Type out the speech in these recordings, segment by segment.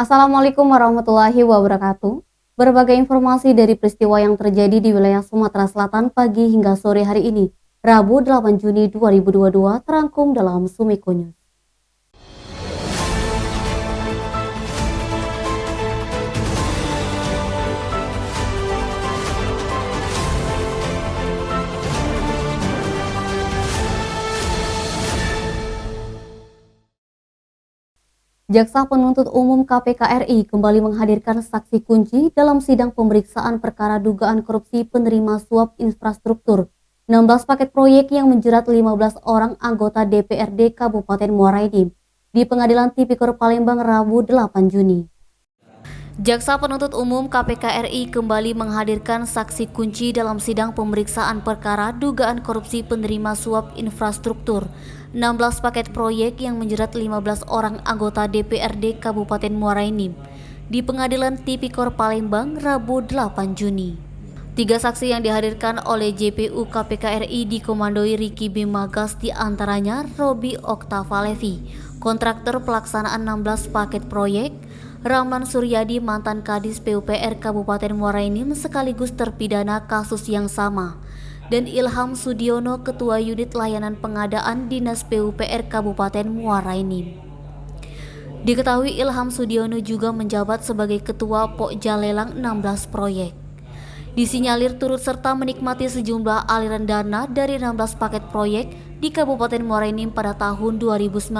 Assalamualaikum warahmatullahi wabarakatuh. Berbagai informasi dari peristiwa yang terjadi di wilayah Sumatera Selatan pagi hingga sore hari ini, Rabu 8 Juni 2022 terangkum dalam Sumiko News. Jaksa Penuntut Umum KPK RI kembali menghadirkan saksi kunci dalam sidang pemeriksaan perkara dugaan korupsi penerima suap infrastruktur 16 paket proyek yang menjerat 15 orang anggota DPRD Kabupaten Muara Enim di Pengadilan Tipikor Palembang Rabu 8 Juni. Jaksa Penuntut Umum KPK RI kembali menghadirkan saksi kunci dalam sidang pemeriksaan perkara dugaan korupsi penerima suap infrastruktur 16 paket proyek yang menjerat 15 orang anggota DPRD Kabupaten Muara Enim di Pengadilan Tipikor Palembang Rabu 8 Juni. Tiga saksi yang dihadirkan oleh JPU KPK RI dikomandoi Riki Bimagas, di antaranya Robi Oktavalevi, kontraktor pelaksanaan 16 paket proyek, Rahman Suryadi, mantan Kadis PUPR Kabupaten Muara Enim sekaligus terpidana kasus yang sama, dan Ilham Sudiono, Ketua Unit Layanan Pengadaan Dinas PUPR Kabupaten Muara Enim. Diketahui Ilham Sudiono juga menjabat sebagai Ketua Pokja Lelang 16 proyek. Disinyalir turut serta menikmati sejumlah aliran dana dari 16 paket proyek di Kabupaten Muara Enim pada tahun 2019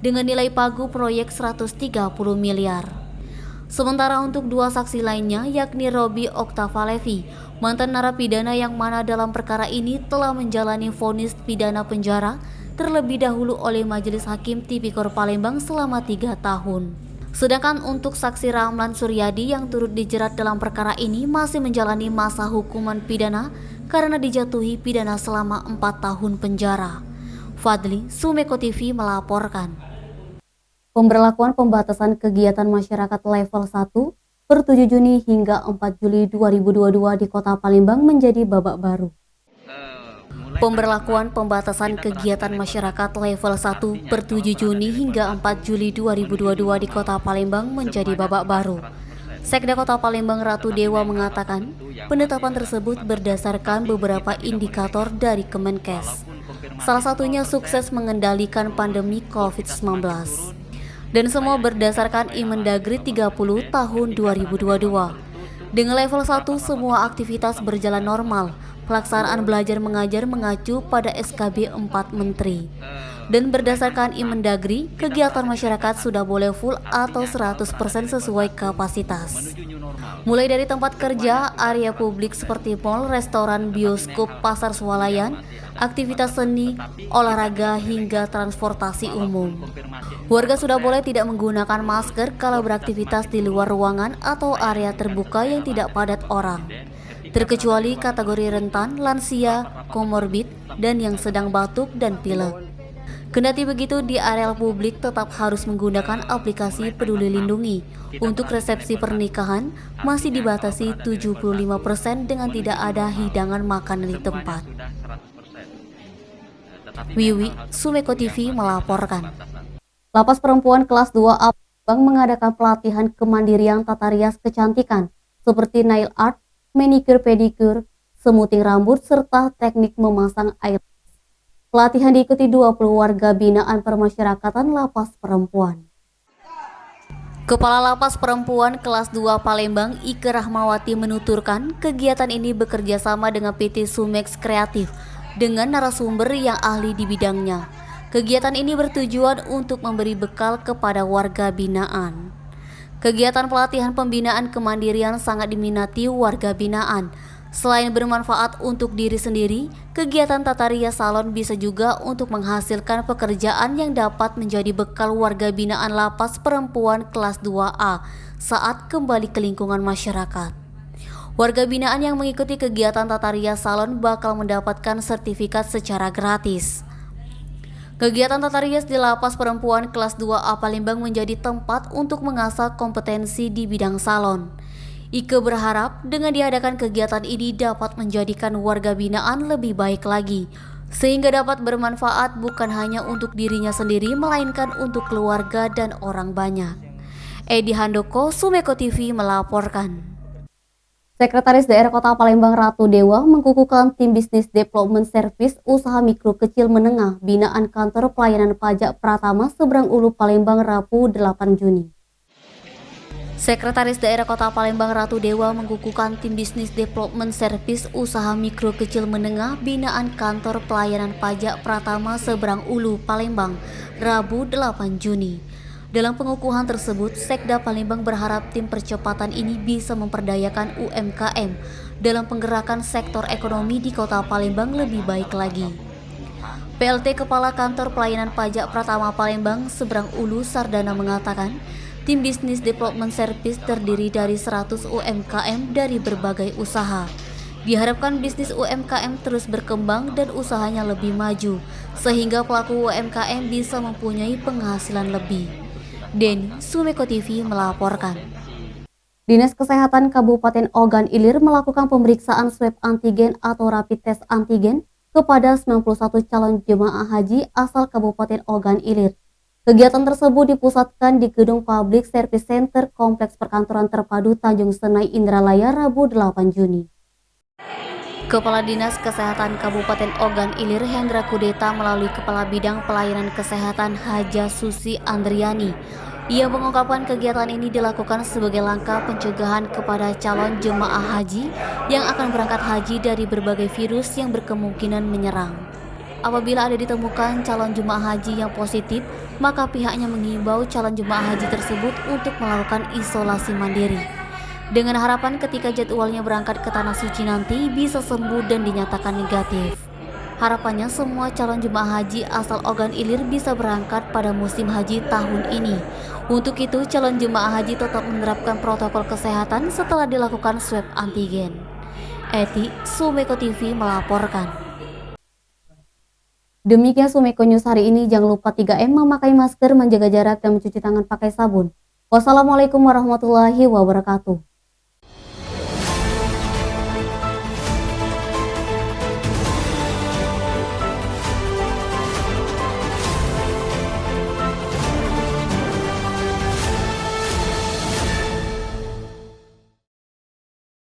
dengan nilai pagu proyek 130 miliar. Sementara untuk dua saksi lainnya, yakni Robi Oktavalevi, mantan narapidana yang mana dalam perkara ini telah menjalani vonis pidana penjara terlebih dahulu oleh Majelis Hakim Tipikor Palembang selama 3 tahun. Sedangkan untuk saksi Rahman Suryadi yang turut dijerat dalam perkara ini masih menjalani masa hukuman pidana karena dijatuhi pidana selama 4 tahun penjara. Fadli, Sumiko TV melaporkan. Pemberlakuan pembatasan kegiatan masyarakat level 1 per 7 Juni hingga 4 Juli 2022 di Kota Palembang menjadi babak baru. Pemberlakuan pembatasan kegiatan masyarakat level 1 per 7 Juni hingga 4 Juli 2022 di Kota Palembang menjadi babak baru. Sekda Kota Palembang Ratu Dewa mengatakan, penetapan tersebut berdasarkan beberapa indikator dari Kemenkes. Salah satunya sukses mengendalikan pandemi COVID-19. Dan semua berdasarkan Imendagri 30 tahun 2022. Dengan level 1 semua aktivitas berjalan normal. Pelaksanaan belajar mengajar mengacu pada SKB 4 Menteri. Dan berdasarkan Imendagri, kegiatan masyarakat sudah boleh full atau 100% sesuai kapasitas. Mulai dari tempat kerja, area publik seperti mal, restoran, bioskop, pasar swalayan, aktivitas seni, olahraga, hingga transportasi umum. Warga sudah boleh tidak menggunakan masker kalau beraktivitas di luar ruangan atau area terbuka yang tidak padat orang, terkecuali kategori rentan, lansia, komorbid, dan yang sedang batuk dan pilek. Kendati begitu, di area publik tetap harus menggunakan aplikasi Peduli Lindungi. Untuk resepsi pernikahan masih dibatasi 75% dengan tidak ada hidangan makanan di tempat. Wiwi, Sumiko TV melaporkan. Lapas Perempuan kelas 2A Palembang mengadakan pelatihan kemandirian tata rias kecantikan seperti nail art, manicure pedicure, smoothing rambut, serta teknik memasang eyelash. Pelatihan diikuti 20 warga binaan permasyarakatan Lapas Perempuan. Kepala Lapas Perempuan kelas 2 Palembang, Ike Rahmawati menuturkan kegiatan ini bekerja sama dengan PT Sumex Kreatif dengan narasumber yang ahli di bidangnya. Kegiatan ini bertujuan untuk memberi bekal kepada warga binaan. Kegiatan pelatihan pembinaan kemandirian sangat diminati warga binaan. Selain bermanfaat untuk diri sendiri, kegiatan tata rias salon bisa juga untuk menghasilkan pekerjaan yang dapat menjadi bekal warga binaan Lapas Perempuan kelas 2A saat kembali ke lingkungan masyarakat. Warga binaan yang mengikuti kegiatan tata rias salon bakal mendapatkan sertifikat secara gratis. Kegiatan tata rias di Lapas Perempuan kelas 2A Palembang menjadi tempat untuk mengasah kompetensi di bidang salon. Ike berharap dengan diadakan kegiatan ini dapat menjadikan warga binaan lebih baik lagi, sehingga dapat bermanfaat bukan hanya untuk dirinya sendiri, melainkan untuk keluarga dan orang banyak. Edi Handoko, Sumeko TV melaporkan. Sekretaris Daerah Kota Palembang Ratu Dewa mengukuhkan tim bisnis development service usaha mikro kecil menengah binaan kantor pelayanan pajak Pratama Seberang Ulu Palembang Rabu 8 Juni. Sekretaris Daerah Kota Palembang Ratu Dewa mengukuhkan tim bisnis development service usaha mikro kecil menengah binaan kantor pelayanan pajak Pratama Seberang Ulu Palembang Rabu 8 Juni. Dalam pengukuhan tersebut, Sekda Palembang berharap tim percepatan ini bisa memperdayakan UMKM dalam penggerakan sektor ekonomi di Kota Palembang lebih baik lagi. PLT Kepala Kantor Pelayanan Pajak Pratama Palembang Seberang Ulu Sardana mengatakan, tim bisnis development service terdiri dari 100 UMKM dari berbagai usaha. Diharapkan bisnis UMKM terus berkembang dan usahanya lebih maju, sehingga pelaku UMKM bisa mempunyai penghasilan lebih. Denny, Sumeko TV melaporkan. Dinas Kesehatan Kabupaten Ogan Ilir melakukan pemeriksaan swab antigen atau rapid test antigen kepada 91 calon jemaah haji asal Kabupaten Ogan Ilir. Kegiatan tersebut dipusatkan di Gedung Public Service Center Kompleks Perkantoran Terpadu Tanjung Senai Indralaya Rabu 8 Juni. Kepala Dinas Kesehatan Kabupaten Ogan Ilir Hendra Kudeta melalui Kepala Bidang Pelayanan Kesehatan Haja Susi Andriani. Ia mengungkapkan kegiatan ini dilakukan sebagai langkah pencegahan kepada calon jemaah haji yang akan berangkat haji dari berbagai virus yang berkemungkinan menyerang. Apabila ada ditemukan calon jemaah haji yang positif, maka pihaknya mengimbau calon jemaah haji tersebut untuk melakukan isolasi mandiri. Dengan harapan ketika jadwalnya berangkat ke Tanah Suci nanti bisa sembuh dan dinyatakan negatif. Harapannya semua calon jemaah haji asal Ogan Ilir bisa berangkat pada musim haji tahun ini. Untuk itu, calon jemaah haji tetap menerapkan protokol kesehatan setelah dilakukan swab antigen. Eti, Sumeko TV melaporkan. Demikian Sumeko News hari ini. Jangan lupa 3M, memakai masker, menjaga jarak, dan mencuci tangan pakai sabun. Wassalamualaikum warahmatullahi wabarakatuh.